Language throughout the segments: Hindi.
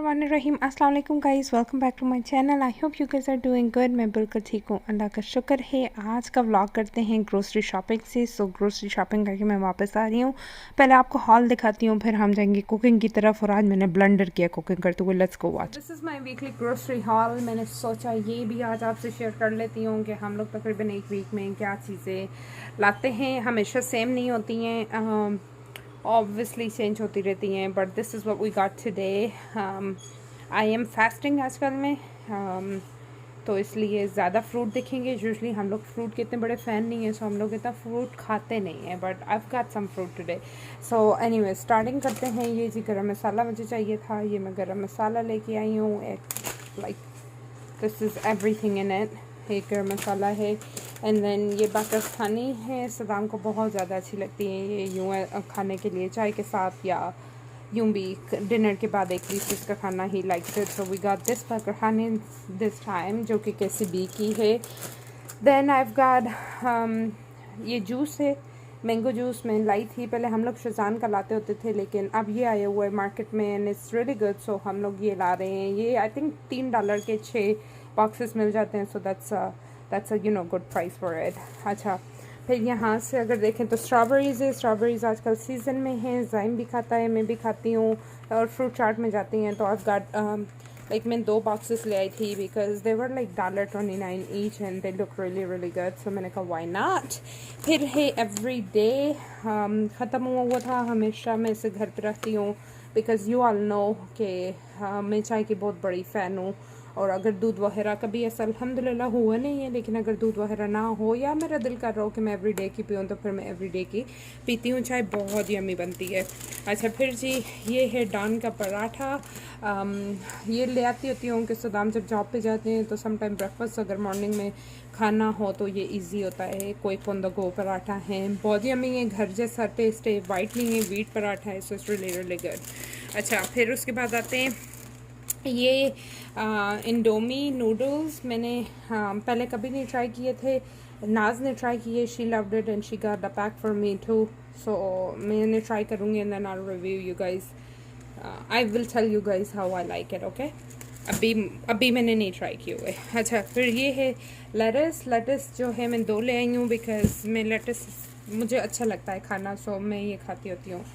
बिस्मिल्लाहिर्रहमानिर्रहीम अस्सलाम वालेकुम guys, welcome back to my channel. I hope you guys are doing good. मैं बिल्कुल ठीक हूँ, अल्लाह का शुक्र है। आज का व्लॉग करते हैं ग्रोसरी शॉपिंग से। ग्रोसरी शॉपिंग करके मैं वापस आ रही हूँ। पहले आपको हॉल दिखाती हूँ, फिर हम जाएंगे कुकिंग की तरफ। और आज मैंने ब्लेंडर किया कुकिंग करते हुए। Let's go watch. This is my weekly grocery hall. मैंने सोचा ये भी आज आपसे शेयर कर लेती हूँ कि हम लोग तकरीबन एक वीक में क्या चीज़ें लाते हैं। हमेशा सेम नहीं होती हैं, ऑब्वियसली चेंज होती रहती हैं, but this is what we got today. I am fasting आजकल में, तो इसलिए ज़्यादा फ्रूट दिखेंगे। यूजुअली हम लोग फ्रूट के इतने बड़े फ़ैन नहीं हैं, सो हम लोग इतना फ्रूट खाते नहीं हैं, but I got some fruit today. So anyway starting करते हैं। ये जी गरम मसाला मुझे चाहिए था, ये मैं गरम मसाला लेके आई हूँ। Like this is everything in it. एक गरम मसाला है, एंड देन ये पाकिस्तानी है, सदाम को बहुत ज़्यादा अच्छी लगती है ये यूँ खाने के लिए, चाय के साथ या यूँ भी डिनर के बाद एक पीस इसका खाना ही like it. So we got this Pakistani this time, जो कि KCB की है। देन आई गॉट ये जूस है, मैंगो जूस मैं लाई थी। पहले हम लोग शुजान का लाते होते थे, लेकिन अब ये आया हुआ है मार्केट में एंड इट्स रियली गुड, सो हम लोग ये ला रहे हैं। ये आई थिंक $3 के 6 बॉक्सेस मिल जाते हैं, so that's a good price for it. अच्छा, फिर यहाँ से अगर देखें तो स्ट्रॉबेरीज़ है। स्ट्रॉबेरीज़ आजकल सीज़न में हैं, ज़ाइम भी खाता है, मैं भी खाती हूँ। और फ्रूट चाट में जाती हैं तो आई गॉट लाइक मैं 2 बॉक्सेस ले आई थी because they were like $29 each and they look really really good, so मैंने कहा व्हाई नॉट। फिर है एवरी डे, ख़त्म हुआ था, हमेशा मैं इसे घर पे रखती हूँ बिकॉज यू ऑल नो कि मैं चाय की बहुत बड़ी फ़ैन हूँ। और अगर दूध वगैरह कभी ऐसा अल्हम्दुलिल्लाह हुआ नहीं है, लेकिन अगर दूध वगैरह ना हो या मेरा दिल कर रहा हो कि मैं एवरी डे की पीऊँ, तो फिर मैं एवरी डे की पीती हूँ। चाय बहुत यम्मी बनती है। अच्छा, फिर जी ये है डान का पराठा। ये ले आती होती हूँ कि सदाम जब जॉब पे जाते हैं तो समटाइम ब्रेकफास्ट अगर मॉर्निंग में खाना हो तो ये इजी होता है। कोई ऑन द गो पराठा है, बहुत यम्मी है, घर जैसा टेस्ट है, वाइट नहीं है, व्हीट पराठा है, so it's really really good. अच्छा, फिर उसके बाद आते हैं ये इंडोमी नूडल्स। मैंने पहले कभी नहीं ट्राई किए थे, नाज ने ट्राई किए, she loved it and she got the pack for me too. So मैंने ट्राई करूँगी and then I will review you guys. I will tell you guys how I like it, okay. अभी मैंने नहीं ट्राई किए हुए। अच्छा, फिर ये है लेटस जो है मैं 2 ले आई हूँ बिकॉज मैं लेटस मुझे अच्छा लगता है खाना, सो मैं ये खाती होती हूँ,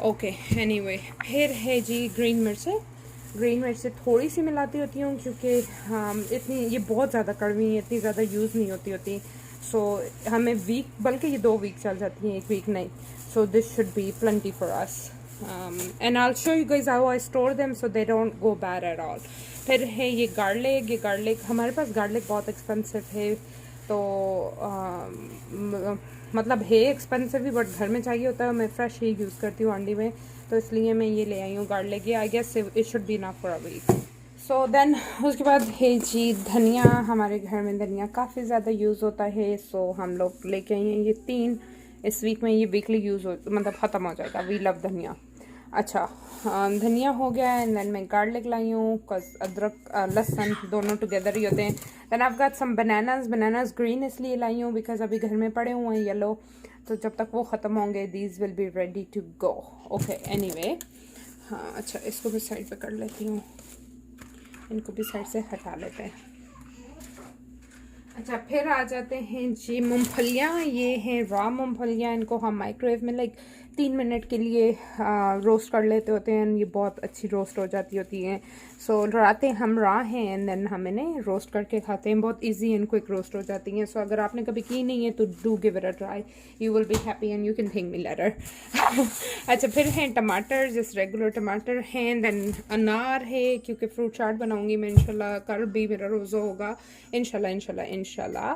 ओके। एनीवे, फिर है जी ग्रीन मिर्च से थोड़ी सी मिलाती होती हूँ क्योंकि इतनी ये बहुत ज़्यादा कड़वी है, इतनी ज़्यादा यूज़ नहीं होती। सो हमें वीक, बल्कि ये 2 वीक चल जाती हैं, 1 वीक नहीं। So this should be plenty for us and I will show you guys how I store them so they don't go bad at all. फिर है ये गार्लिक हमारे पास गार्लिक बहुत एक्सपेंसिव है, तो मतलब है एक्सपेंसिव भी, बट घर में चाहिए होता है, मैं फ्रेश ही यूज़ करती हूँ अंडी में, तो इसलिए मैं ये ले आई हूँ गार्लिक। ये I guess it should be enough for a week. So then उसके बाद है जी धनिया। हमारे घर में धनिया काफ़ी ज़्यादा यूज़ होता है, सो हम लोग लेके आई हैं ये 3। इस वीक में ये वीकली यूज़ हो, मतलब ख़त्म हो जाएगा। वी लव धनिया। अच्छा, धनिया हो गया है, एंड देन मैं गार्लिक लाई हूँ, कस अदरक लहसुन दोनों टुगेदर ही होते हैं। Then I got some bananas green इसलिए लाई हूँ बिकॉज अभी घर में पड़े हुए हैं येलो, तो जब तक वो ख़त्म होंगे these will be ready to go, okay. Anyway, हाँ अच्छा, इसको भी साइड पे कर लेती हूँ, इनको भी साइड से हटा लेते हैं। अच्छा, फिर आ जाते हैं जी मूंगफलियाँ। ये हैं रॉ मूंगफलियाँ, इनको हम माइक्रोवेव में लाइक 3 मिनट के लिए रोस्ट कर लेते होते हैं, ये बहुत अच्छी रोस्ट हो जाती होती हैं। सो रातें हम रॉ हैं एंड देन हम इन्हें रोस्ट करके खाते हैं, बहुत इजी एंड क्विक रोस्ट हो जाती हैं। सो अगर आपने कभी की नहीं है तो do give it a try, you will be happy and you can thank me later. अच्छा, फिर हैं टमाटर, जस्ट रेगुलर टमाटर हैं। देन अनार है, क्योंकि फ्रूट चाट बनाऊँगी मैं इंशाल्लाह, कल भी मेरा रोज़ा होगा इंशाल्लाह।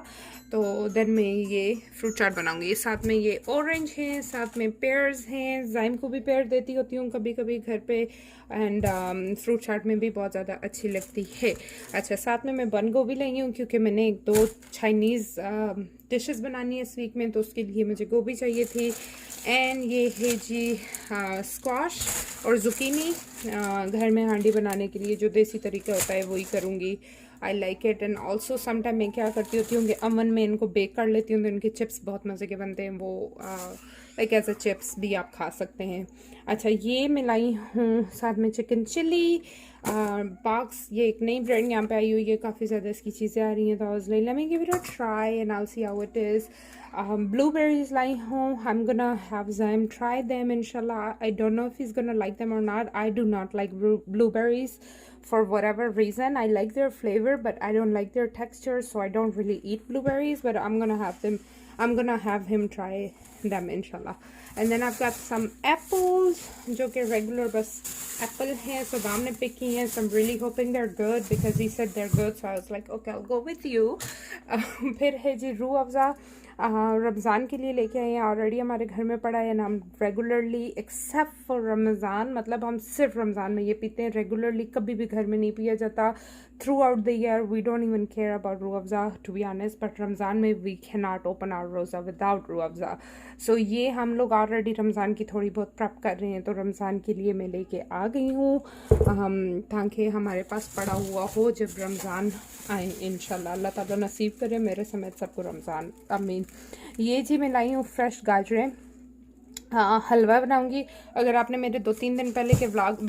तो देन मैं ये फ्रूट चाट बनाऊंगी। साथ में ये ऑरेंज हैं, साथ में पेयर्स हैं, ज़ाइम को भी पेयर देती होती हूँ कभी कभी घर पे, एंड फ्रूट चाट में भी बहुत ज़्यादा अच्छी लगती है। अच्छा, साथ में मैं बंद गोभी लाई हूँ क्योंकि मैंने 1-2 चाइनीज़ डिशेस बनानी है इस वीक में, तो उसके लिए मुझे गोभी चाहिए थी। एंड ये है जी स्क्वाश और जुकीनी, घर में हांडी बनाने के लिए जो देसी तरीका होता है वही करूँगी। आई like it. And also sometime मैं क्या करती होती हूँ कि अवन में इनको बेक कर लेती हूँ, तो इनके चिप्स बहुत मज़े के बनते हैं। वो लाइक एज अ चिप्स भी आप खा सकते हैं। अच्छा, ये मैं लाई हूँ साथ में चिकन चिली बॉक्स। ये एक नई ब्रांड यहाँ पे आई हुई है, काफ़ी ज़्यादा इसकी चीज़ें आ रही हैं, तो आई was like let me give it a try and I will see how it is. Blueberries लाई हूँ, I'm gonna have them try them inshallah. I don't know if he's gonna like them or not. I do not like blueberries for whatever reason. I like their flavor but I don't like their texture, so I don't really eat blueberries, but I'm gonna have him try them inshallah. And then I've got some apples जो कि regular बस apple हैं, so Dam ने pick की हैं, so I'm really hoping they're good because he said they're good, so I was like okay I'll go with you. फिर है जी रूह अफ़ज़ा, रमज़ान के लिए लेके आए हैं, ऑलरेडी हमारे घर में पड़ा है, हम रेगुलरली एक्सेप्ट फॉर रमज़ान, मतलब हम सिर्फ रमज़ान में ये पीते हैं, रेगुलरली कभी भी घर में नहीं पिया जाता। Throughout the year we don't even care about Rooh Afza to be honest, but Ramzan में we can not open our रोज़ा विदाउट रूह अफ़ज़ा। सो ये हम लोग ऑलरेडी रमज़ान की थोड़ी बहुत प्रेप कर रहे हैं, तो रमज़ान के लिए मैं लेके आ गई हूँ ताकि हमारे पास पड़ा हुआ हो जब रमज़ान आए इंशाल्लाह। अल्लाह ताला नसीब करे मेरे समेत सबको रमज़ान, आमीन। ये जी मैं लाई हूँ फ्रेश गाजरें, हाँ हलवा बनाऊंगी। अगर आपने मेरे 2-3 दिन पहले के व्लॉग,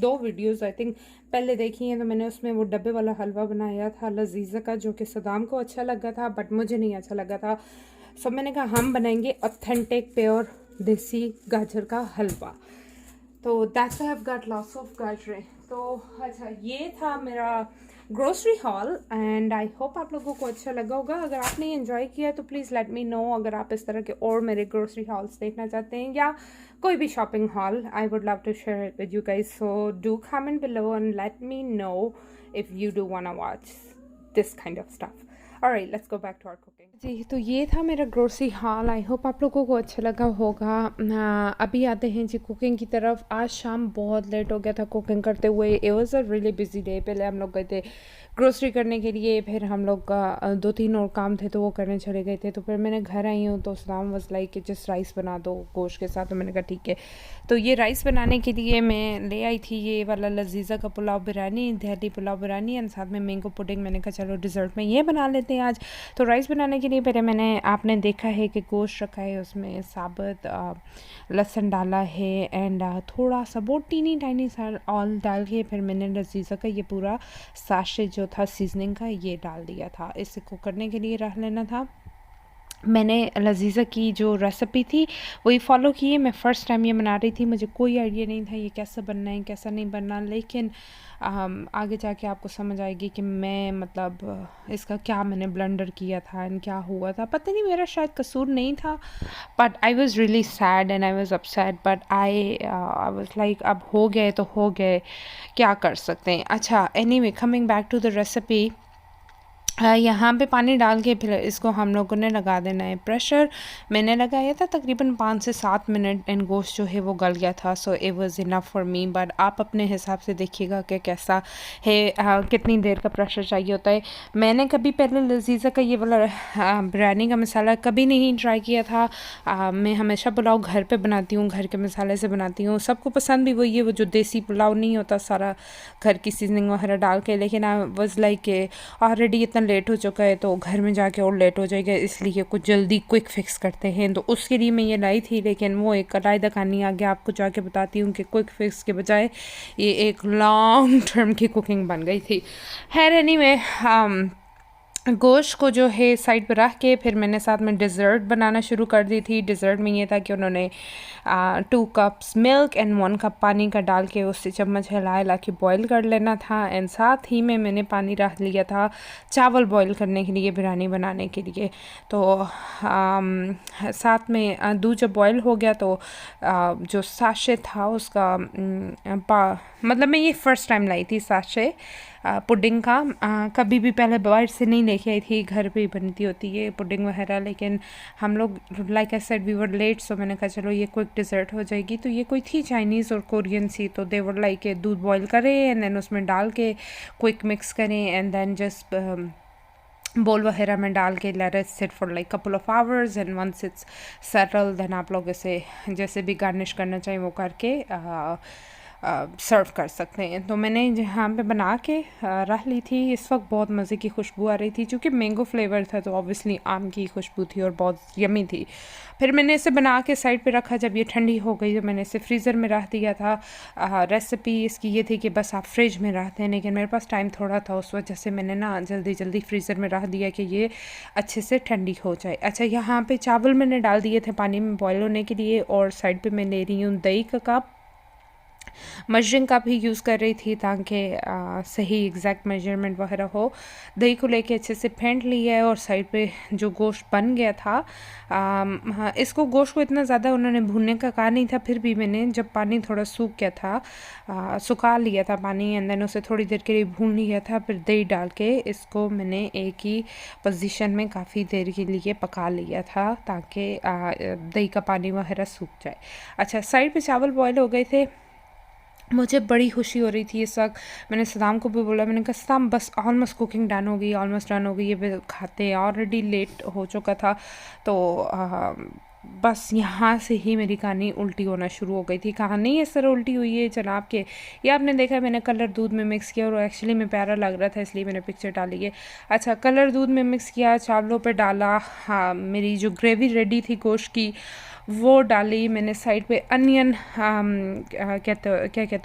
2 वीडियोस आई थिंक पहले देखी हैं, तो मैंने उसमें वो डब्बे वाला हलवा बनाया था लजीज़ा का, जो कि सदाम को अच्छा लगा था बट मुझे नहीं अच्छा लगा था। सो मैंने कहा हम बनाएंगे ऑथेंटिक प्योर देसी गाजर का हलवा, तो that's why I have got lots of गाजरें। तो अच्छा, ये था मेरा grocery haul and I hope आप लोगों को अच्छा लगा होगा। अगर आपने एंजॉय किया है तो प्लीज़ लेट मी नो। अगर आप इस तरह के और मेरे ग्रोसरी हॉल्स देखना चाहते हैं या कोई भी shopping haul, I would love to share it with you guys, so do comment below and let me know if you do want to watch this kind of stuff. Alright, let's go back to our cooking. जी, तो ये था मेरा ग्रोसरी हॉल, आई होप आप लोगों को अच्छा लगा होगा। अभी आते हैं जी कुकिंग की तरफ। आज शाम बहुत लेट हो गया था कुकिंग करते हुए, it was a really busy day. पहले हम लोग गए थे ग्रोसरी करने के लिए, फिर हम लोग का 2-3 और काम थे तो वो करने चले गए थे, तो फिर मैंने घर आई हूँ तो सलाम वाज लाइक कि जस्ट राइस बना दो गोश्त के साथ, तो मैंने कहा ठीक है। तो ये राइस बनाने के लिए मैं ले आई थी ये वाला लजीज़ा का पुलाव बिरयानी, दिल्ली पुलाव बिरयानी, एंड साथ में मैंगो पुडिंग। मैंने कहा चलो डिज़र्ट में ये बना लेते हैं आज। तो राइस बनाने के लिए पहले मैंने, आपने देखा है कि गोश्त रखा है, उसमें साबुत लहसुन डाला है एंड थोड़ा सा बहुत टीनी टाइनी सा ऑयल डाल के फिर मैंने लजीज़ा का ये पूरा साशे जो था सीजनिंग का ये डाल दिया था। इसे कुक करने के लिए रख लेना था। मैंने लजीज़ा की जो रेसिपी थी वही फ़ॉलो की है। मैं फ़र्स्ट टाइम ये बना रही थी, मुझे कोई आइडिया नहीं था ये कैसा बनना है कैसा नहीं बनना, लेकिन आगे जाके आपको समझ आएगी कि मैं मतलब इसका क्या मैंने ब्लंडर किया था एंड क्या हुआ था। पता नहीं, मेरा शायद कसूर नहीं था, but I was really sad and I was upset, but I was like अब हो गए तो हो गए, क्या कर सकते हैं। अच्छा, anyway coming back to the recipe, यहाँ पे पानी डाल के फिर इसको हम लोगों ने लगा देना है प्रेशर। मैंने लगाया था तकरीबन 5 से 7 मिनट एंड गोश्त जो है वो गल गया था, so it was enough for me. But आप अपने हिसाब से देखिएगा कि कैसा है, कितनी देर का प्रेशर चाहिए होता है। मैंने कभी पहले लजीज़ा का ये वाला बिरयानी का मसाला कभी नहीं ट्राई किया था। मैं हमेशा पुलाव घर पे बनाती हूँ, घर के मसाले से बनाती हूँ, सबको पसंद भी वही है, वो जो देसी पुलाव नहीं होता सारा घर की सीजनिंग वगैरह डाल के। लेकिन आई वाज लाइक ऑलरेडी इतना लेट हो चुका है तो घर में जाके और लेट हो जाएगा, इसलिए कुछ जल्दी क्विक फिक्स करते हैं, तो उसके लिए मैं ये लाई थी। लेकिन वो एक कलाइदा कहानी आगे आपको जाके बताती हूँ कि क्विक फिक्स के बजाय ये एक लॉन्ग टर्म की कुकिंग बन गई थी। खैर एनीवे, गोश्त को जो है साइड पर रख के फिर मैंने साथ में डिज़र्ट बनाना शुरू कर दी थी। डिज़र्ट में ये था कि उन्होंने 2 कप्स मिल्क एंड 1 कप पानी का डाल के उससे चम्मच हिला के बॉईल कर लेना था, एंड साथ ही में मैंने पानी रख लिया था चावल बॉईल करने के लिए, बिरयानी बनाने के लिए। तो साथ में दूध जब बॉईल हो गया तो जो साशे था उसका मतलब मैं ये फ़र्स्ट टाइम लाई थी साशे पुडिंग का, कभी भी पहले बाहर से नहीं लेके आई थी, घर पे ही बनती होती है पुडिंग वगैरह। लेकिन हम लोग like I said we were late, so मैंने कहा चलो ये क्विक डिज़र्ट हो जाएगी। तो ये कोई थी चाइनीज़ और कोरियन सी, तो दे वर लाइक दूध बॉईल करें एंड देन उसमें डाल के क्विक मिक्स करें एंड देन जस्ट बोल वगैरह में डाल के let it sit for like couple of hours and once it's settle then आप लोग इसे जैसे भी गार्निश करना चाहिए वो करके सर्व कर सकते हैं। तो मैंने जहाँ पे बना के रख ली थी। इस वक्त बहुत मज़े की खुशबू आ रही थी, क्योंकि मैंगो फ्लेवर था तो ऑब्वियसली आम की खुशबू थी और बहुत यमी थी। फिर मैंने इसे बना के साइड पे रखा। जब ये ठंडी हो गई तो मैंने इसे फ्रीज़र में रख दिया था। रेसिपी इसकी ये थी कि बस आप फ्रिज में रखते हैं, लेकिन मेरे पास टाइम थोड़ा था, उस वजह से मैंने ना जल्दी जल्दी फ्रीज़र में रख दिया कि ये अच्छे से ठंडी हो जाए। अच्छा, यहाँ पे चावल मैंने डाल दिए थे पानी में बॉयल होने के लिए, और साइड पे मैं ले रही हूँ दही का कप। मजरिंग कप ही यूज़ कर रही थी ताकि सही एग्जैक्ट मेजरमेंट वगैरह हो। दही को लेके अच्छे से फेंट लिया है, और साइड पे जो गोश्त बन गया था, हाँ, इसको गोश्त को इतना ज़्यादा उन्होंने भूनने का कहा नहीं था, फिर भी मैंने जब पानी थोड़ा सूख गया था, सुखा लिया था पानी, एंड देन उसे थोड़ी देर के लिए भून लिया था। फिर दही डाल के इसको मैंने एक ही पोजीशन में काफ़ी देर के लिए पका लिया था, ताकि दही का पानी वगैरह सूख जाए। अच्छा, साइड पे चावल बॉयल हो गए थे। मुझे बड़ी खुशी हो रही थी इस वक्त। मैंने सदाम को भी बोला, मैंने कहा सदाम बस ऑलमोस्ट कुकिंग डन हो गई, ऑलमोस्ट डन हो गई, ये भी खाते हैं। ऑलरेडी लेट हो चुका था, तो बस यहाँ से ही मेरी कहानी उल्टी होना शुरू हो गई थी। कहानी इस तरह उल्टी हुई है जनाब के, ये आपने देखा मैंने कलर दूध में मिक्स किया, और एक्चुअली में प्यारा लग रहा था इसलिए मैंने पिक्चर डाली है। अच्छा, कलर दूध में मिक्स किया, चावलों पे डाला। हाँ, मेरी जो ग्रेवी रेडी थी गोश्त की वो डाली मैंने। साइड पे अनियन, क्या कहते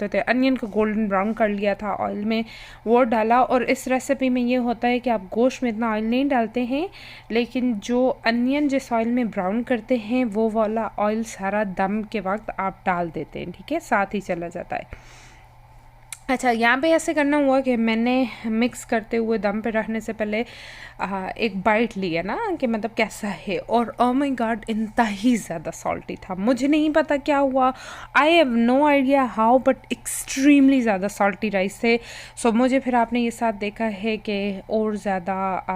होते हैं, अनियन को गोल्डन ब्राउन कर लिया था ऑयल में, वो डाला। और इस रेसिपी में ये होता है कि आप गोश्त में इतना ऑयल नहीं डालते हैं, लेकिन जो अनियन जिस ऑयल में ब्राउन करते हैं वो वाला ऑयल सारा दम के वक्त आप डाल देते हैं, ठीक है, साथ ही चला जाता है। अच्छा, यहाँ पे ऐसे करना हुआ कि मैंने मिक्स करते हुए दम पे रखने से पहले एक बाइट लिया ना कि मतलब कैसा है, और ओ माय गॉड इंतहा ज़्यादा सॉल्टी था। मुझे नहीं पता क्या हुआ, I have no idea how, but extremely ज़्यादा सॉल्टी राइस थे। सो मुझे फिर आपने ये साथ देखा है कि और ज़्यादा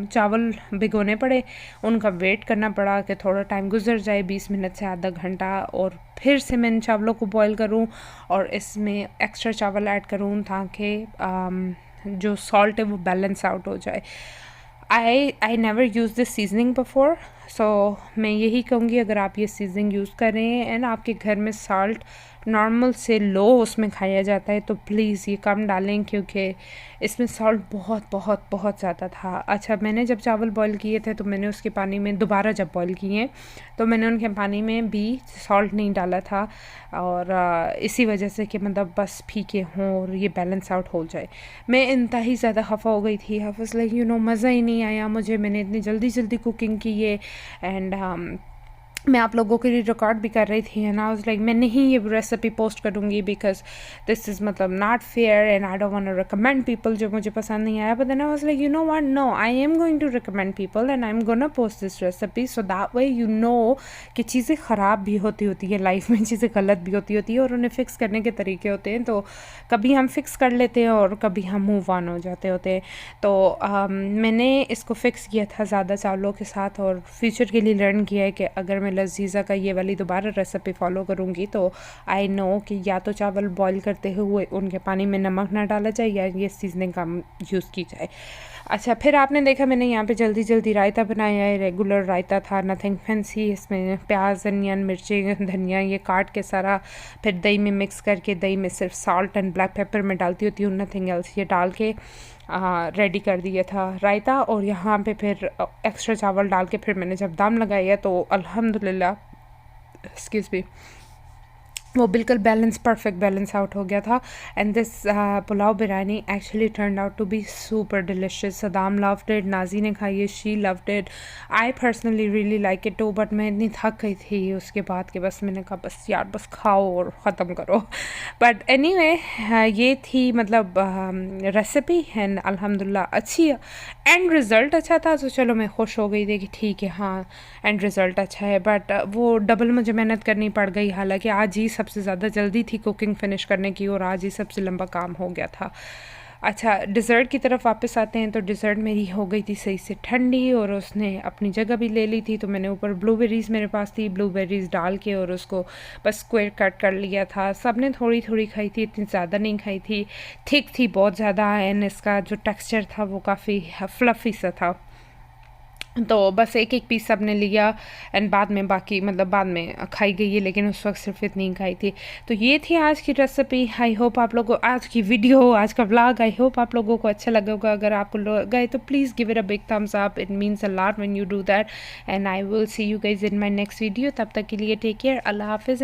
चावल भिगोने पड़े, उनका वेट करना पड़ा कि थोड़ा टाइम गुजर जाए, 20 मिनट से आधा घंटा, और फिर से मैं इन चावलों को बॉईल करूं और इसमें एक्स्ट्रा चावल ऐड करूं ताकि जो सॉल्ट है वो बैलेंस आउट हो जाए। I never use this seasoning before, so मैं यही कहूँगी अगर आप ये सीजनिंग यूज़ कर रहे हैं एंड आपके घर में सॉल्ट नॉर्मल से लो उसमें खाया जाता है तो प्लीज़ ये कम डालें, क्योंकि इसमें सॉल्ट बहुत बहुत बहुत ज़्यादा था। अच्छा, मैंने जब चावल बॉईल किए थे तो मैंने उसके पानी में दोबारा जब बॉईल किए तो मैंने उनके पानी में भी सॉल्ट नहीं डाला था, और इसी वजह से कि मतलब बस फीके हों और ये बैलेंस आउट हो जाए। मैं इंतहा ज़्यादा खफा हो गई थी। आई वाज लाइक मज़ा ही नहीं आया मुझे, मैंने इतनी जल्दी जल्दी कुकिंग की है। एंड मैं आप लोगों के लिए रिकॉर्ड भी कर रही थी, एंड आई वाज लाइक मैं नहीं ये रेसिपी पोस्ट करूँगी बिकॉज दिस इज़ मतलब not fair and I don't want to recommend people जो मुझे पसंद नहीं आया। But then I was like what, no, I am going to recommend people and I am gonna post this recipe so that way कि चीज़ें ख़राब भी होती है लाइफ में, चीज़ें गलत भी होती है और उन्हें फ़िक्स करने के तरीके होते हैं। तो कभी हम फ़िक्स कर लेते हैं और कभी हम मूव ऑन हो जाते होते हैं। तो मैंने इसको फ़िक्स किया था ज़्यादा चावलों के साथ, और फ्यूचर के लिए लर्न किया है कि अगर मैं लजीज़ा का ये वाली दोबारा रेसिपी फॉलो करूँगी तो आई नो कि या तो चावल बॉईल करते हुए उनके पानी में नमक ना डाला जाए या ये सीजनिंग का यूज़ की जाए। अच्छा, फिर आपने देखा मैंने यहाँ पे जल्दी जल्दी रायता बनाया है, रेगुलर रायता था, नथिंग फैंसी। इसमें प्याज, अनियन, मिर्ची, धनिया ये काट के सारा फिर दही में मिक्स करके, दही में सिर्फ सॉल्ट एंड ब्लैक पेपर में डालती होती हूँ, नथिंग एल्स, ये डाल के रेडी कर दिया था रायता। और यहाँ पे फिर एक्स्ट्रा चावल डाल के फिर मैंने जब दम लगाया तो अल्हम्दुलिल्लाह एक्सक्यूज़ मी वो बिल्कुल परफेक्ट बैलेंस आउट हो गया था। And this pulao biryani actually turn out to be super delicious. Saddam loved it, Naji ने खाई है, she loved it, I personally really like it too. But मैं इतनी थक गई थी उसके बाद कि बस मैंने कहा बस यार बस खाओ और ख़त्म करो। बट एनीवे ये थी मतलब रेसिपी एंड अल्हम्दुलिल्लाह अच्छी एंड रिज़ल्ट अच्छा था, तो चलो मैं खुश हो गई थी कि ठीक है हाँ एंड रिज़ल्ट अच्छा है। बट वो डबल मुझे मेहनत करनी पड़ गई, हालांकि आज ही सबसे ज़्यादा जल्दी थी कुकिंग फिनिश करने की और आज ही सबसे लंबा काम हो गया था। अच्छा, डिज़र्ट की तरफ वापस आते हैं। तो डिज़र्ट मेरी हो गई थी सही से ठंडी और उसने अपनी जगह भी ले ली थी। तो मैंने ऊपर ब्लूबेरीज़ मेरे पास थी, ब्लूबेरीज़ डाल के और उसको बस स्क्वायर कट कर लिया था। सब ने थोड़ी थोड़ी खाई थी, इतनी ज़्यादा नहीं खाई थी, थिक थी बहुत ज़्यादा, एंड इसका जो टेक्स्चर था वो काफ़ी फ्लफ़ी सा था। तो बस एक एक पीस सब ने लिया एंड बाद में बाकी मतलब बाद में खाई गई है, लेकिन उस वक्त सिर्फ इतनी खाई थी। तो ये थी आज की रेसिपी। आई होप आप लोगों को आज की वीडियो, आज का व्लॉग, आई होप आप लोगों को अच्छा लगा होगा। अगर आपको लगा तो please give it a big thumbs up, it means a lot when you do that. And I will see you guys in my next video. तब तक के लिए टेक केयर, अल्लाह हाफिज़।